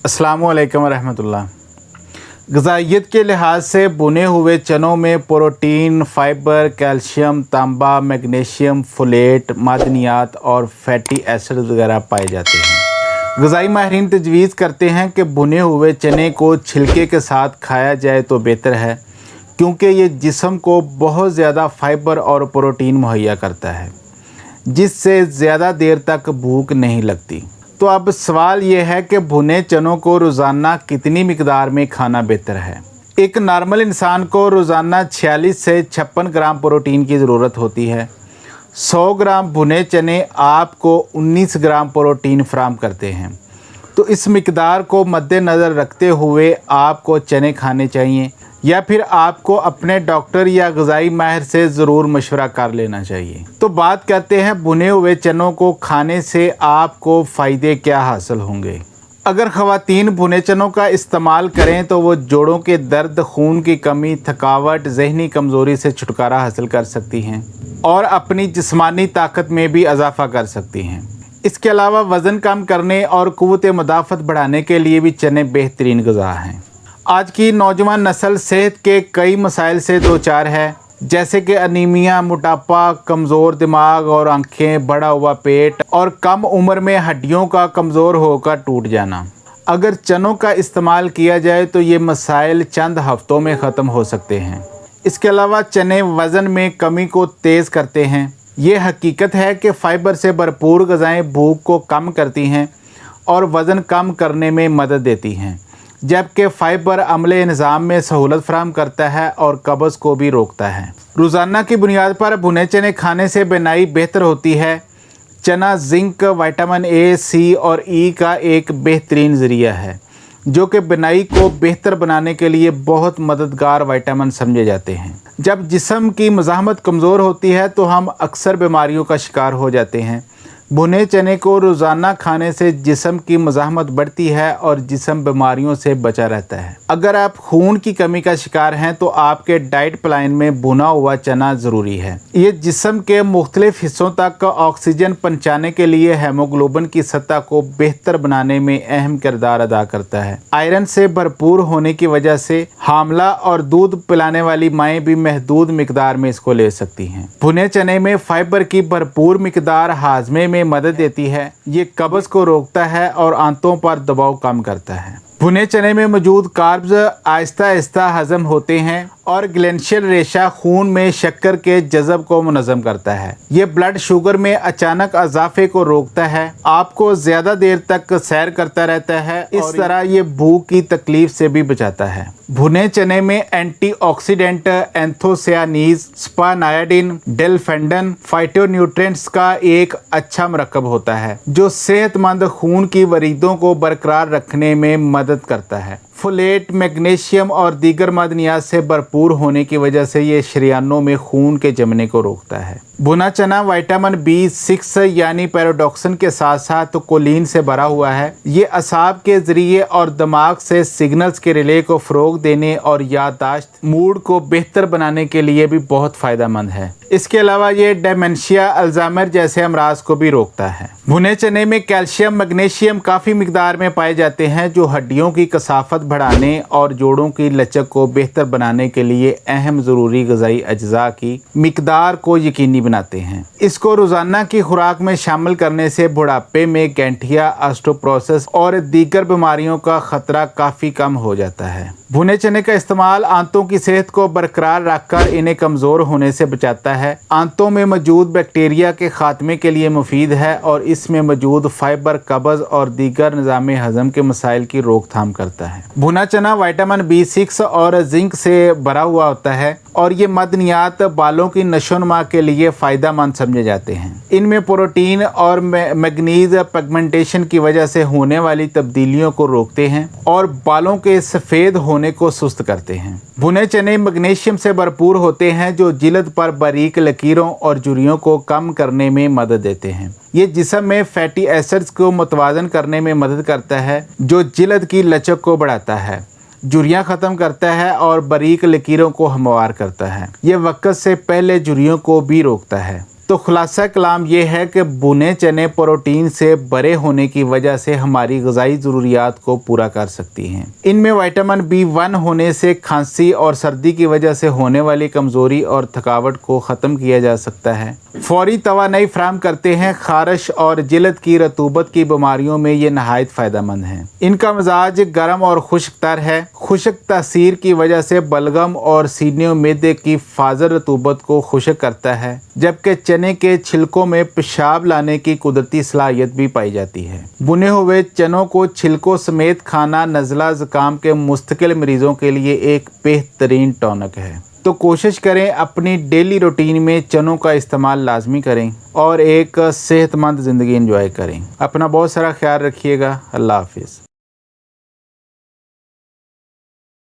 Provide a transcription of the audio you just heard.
अस्सलामु अलैकुम रहमतुल्लाह। ग़िज़ाइयत के लिहाज से भुने हुए चनों में प्रोटीन, फाइबर, कैल्शियम, तांबा, मैग्नीशियम, फोलेट, मादनियात और फैटी एसिड वगैरह पाए जाते हैं। ग़िज़ाई माहिरीन तजवीज़ करते हैं कि भुने हुए चने को छिलके के साथ खाया जाए तो बेहतर है, क्योंकि ये जिस्म को बहुत ज़्यादा फाइबर और प्रोटीन मुहैया करता है, जिससे ज़्यादा देर तक भूख नहीं लगती। तो अब सवाल ये है कि भुने चनों को रोज़ाना कितनी मिकदार में खाना बेहतर है। एक नॉर्मल इंसान को रोज़ाना 46 से 56 ग्राम प्रोटीन की ज़रूरत होती है। 100 ग्राम भुने चने आपको 19 ग्राम प्रोटीन फराहम करते हैं। तो इस मिकदार को मद्देनज़र रखते हुए आपको चने खाने चाहिए, या फिर आपको अपने डॉक्टर या ग़िज़ाई माहिर से ज़रूर मशवरा कर लेना चाहिए। तो बात करते हैं भुने हुए चनों को खाने से आपको फ़ायदे क्या हासिल होंगे। अगर ख़वातीन भुने चनों का इस्तेमाल करें तो वो जोड़ों के दर्द, खून की कमी, थकावट, ज़हनी कमज़ोरी से छुटकारा हासिल कर सकती हैं और अपनी जिस्मानी ताकत में भी इजाफ़ा कर सकती हैं। इसके अलावा वज़न कम करने और क़ुव्वत मुदाफ़त बढ़ाने के लिए भी चने बेहतरीन ग़िज़ा हैं। आज की नौजवान नस्ल सेहत के कई मसाइल से दो चार है, जैसे कि अनीमिया, मोटापा, कमज़ोर दिमाग और आँखें, बढ़ा हुआ पेट और कम उम्र में हड्डियों का कमज़ोर होकर टूट जाना। अगर चनों का इस्तेमाल किया जाए तो ये मसाइल चंद हफ्तों में ख़त्म हो सकते हैं। इसके अलावा चने वज़न में कमी को तेज़ करते हैं। ये हकीकत है कि फ़ाइबर से भरपूर ग़िज़ाएँ भूख को कम करती हैं और वज़न कम करने में मदद देती हैं, जबकि फ़ाइबर अमले निज़ाम में सहूलत फराहम करता है और कब्ज़ को भी रोकता है। रोज़ाना की बुनियाद पर भुने चने खाने से बीनाई बेहतर होती है। चना जिंक, विटामिन ए, सी और ई का एक बेहतरीन ज़रिया है, जो कि बीनाई को बेहतर बनाने के लिए बहुत मददगार विटामिन समझे जाते हैं। जब जिस्म की मज़ाहमत कमज़ोर होती है तो हम अक्सर बीमारियों का शिकार हो जाते हैं। भुने चने को रोज़ाना खाने से जिस्म की मज़ाहमत बढ़ती है और जिस्म बीमारियों से बचा रहता है। अगर आप खून की कमी का शिकार हैं तो आपके डाइट प्लान में भुना हुआ चना ज़रूरी है। ये जिस्म के मुख्तलिफ हिस्सों तक ऑक्सीजन पहुँचाने के लिए हेमोग्लोबिन की सतह को बेहतर बनाने में अहम किरदार अदा करता है। आयरन से भरपूर होने की वजह से हामला और दूध पिलाने वाली माएँ भी महदूद मिकदार में इसको ले सकती हैं। भुने चने में फ़ाइबर की भरपूर मिकदार हाजमे में मदद देती है। ये कब्ज़ को रोकता है और आंतों पर दबाव कम करता है। भुने चने में मौजूद कार्ब्स आहिस्ता आहिस्ता हज़म होते हैं और ग्लेंशियल रेशा खून में शक्कर के जज़ब को मुनज़्ज़म करता है। ये ब्लड शुगर में अचानक इजाफे को रोकता है, आपको ज़्यादा देर तक सैर करता रहता है। इस तरह ये भूख की तकलीफ से भी बचाता है। भुने चने में एंटीऑक्सीडेंट, एंथोसियानीज, स्पानायाडिन, डेल्फेंडन, फाइटोन्यूट्रिएंट्स का एक अच्छा मरकब होता है, जो सेहतमंद खून की वरीदों को बरकरार रखने में मदद करता है। फोलेट, मैग्नीशियम और दीगर मादनियात से भरपूर होने की वजह से ये शरीयानों में खून के जमने को रोकता है। भुना चना विटामिन B6 यानी पैराडॉक्सिन के साथ साथ कोलिन से भरा हुआ है। ये असाब के ज़रिए और दिमाग से सिग्नल्स के रिले को फ़रोग देने और याददाश्त, मूड को बेहतर बनाने के लिए भी बहुत फ़ायदेमंद है। इसके अलावा ये डेमेंशिया, अल्जाइमर जैसे अमराज को भी रोकता है। भुने चने में कैल्शियम, मैग्नीशियम काफ़ी मिकदार में पाए जाते हैं, जो हड्डियों की कसाफत बढ़ाने और जोड़ों की लचक को बेहतर बनाने के लिए अहम ज़रूरी ग़िज़ाई अज्जा की मिकदार को यकीनी बनाते हैं। इसको रोज़ाना की खुराक में शामिल करने से बुढ़ापे में गैंठिया, ऑस्टियोपोरोसिस और दीगर बीमारियों का ख़तरा काफ़ी कम हो जाता है। भुने चने का इस्तेमाल आंतों की सेहत को बरकरार रखकर इन्हें कमज़ोर होने से बचाता है। आंतों में मौजूद बैक्टीरिया के ख़ात्मे के लिए मुफीद है और इसमें मौजूद फ़ाइबर कब्ज़ और दीगर निज़ाम हज़म के मसाइल की रोकथाम करता है। भुना चना विटामिन B6 और जिंक से भरा हुआ होता है और ये मदनियात बालों की नशोनुमा के लिए फ़ायदेमंद समझे जाते हैं। इनमें प्रोटीन और मैग्नीज पिगमेंटेशन की वजह से होने वाली तब्दीलियों को रोकते हैं और बालों के सफ़ेद होने को सुस्त करते हैं। भुने चने मैग्नीशियम से भरपूर होते हैं, जो जिल्द पर बारीक लकीरों और झुर्रियों को कम करने में मदद देते हैं। ये जिस्म में फैटी एसिड्स को मुतवाज़न करने में मदद करता है, जो जिल्द की लचक को बढ़ाता है, झुर्रियाँ ख़त्म करता है और बारीक लकीरों को हमवार करता है। ये वक्त से पहले झुर्रियों को भी रोकता है। तो तो खुलासा कलाम ये है कि भुने चने प्रोटीन से भरे होने की वजह से हमारी ग़िज़ाई ज़रूरियात को पूरा कर सकती हैं। इनमें विटामिन B1 होने से खांसी और सर्दी की वजह से होने वाली कमज़ोरी और थकावट को ख़त्म किया जा सकता है। फौरी तवानाई फराहम करते हैं। ख़ारिश और जिल्द की रतूबत की बीमारियों में ये नहायत फ़ायदेमंद हैं। इनका मिजाज गर्म और खुश्क तर है। खुश्क तासीर की वजह से बलगम और सीने और मैदे की फाजल रतूबत को खुश्क करता है, जबकि चने के छिलकों में पेशाब लाने की कुदरती सलाहियत भी पाई जाती है। भुने हुए चनों को छिलकों समेत खाना नज़ला ज़ुकाम के मुस्तकिल मरीज़ों के लिए एक बेहतरीन टॉनिक है। तो कोशिश करें अपनी डेली रूटीन में चनों का इस्तेमाल लाजमी करें और एक सेहतमंद ज़िंदगी एंजॉय करें। अपना बहुत सारा ख्याल रखिएगा। अल्लाह हाफिज़।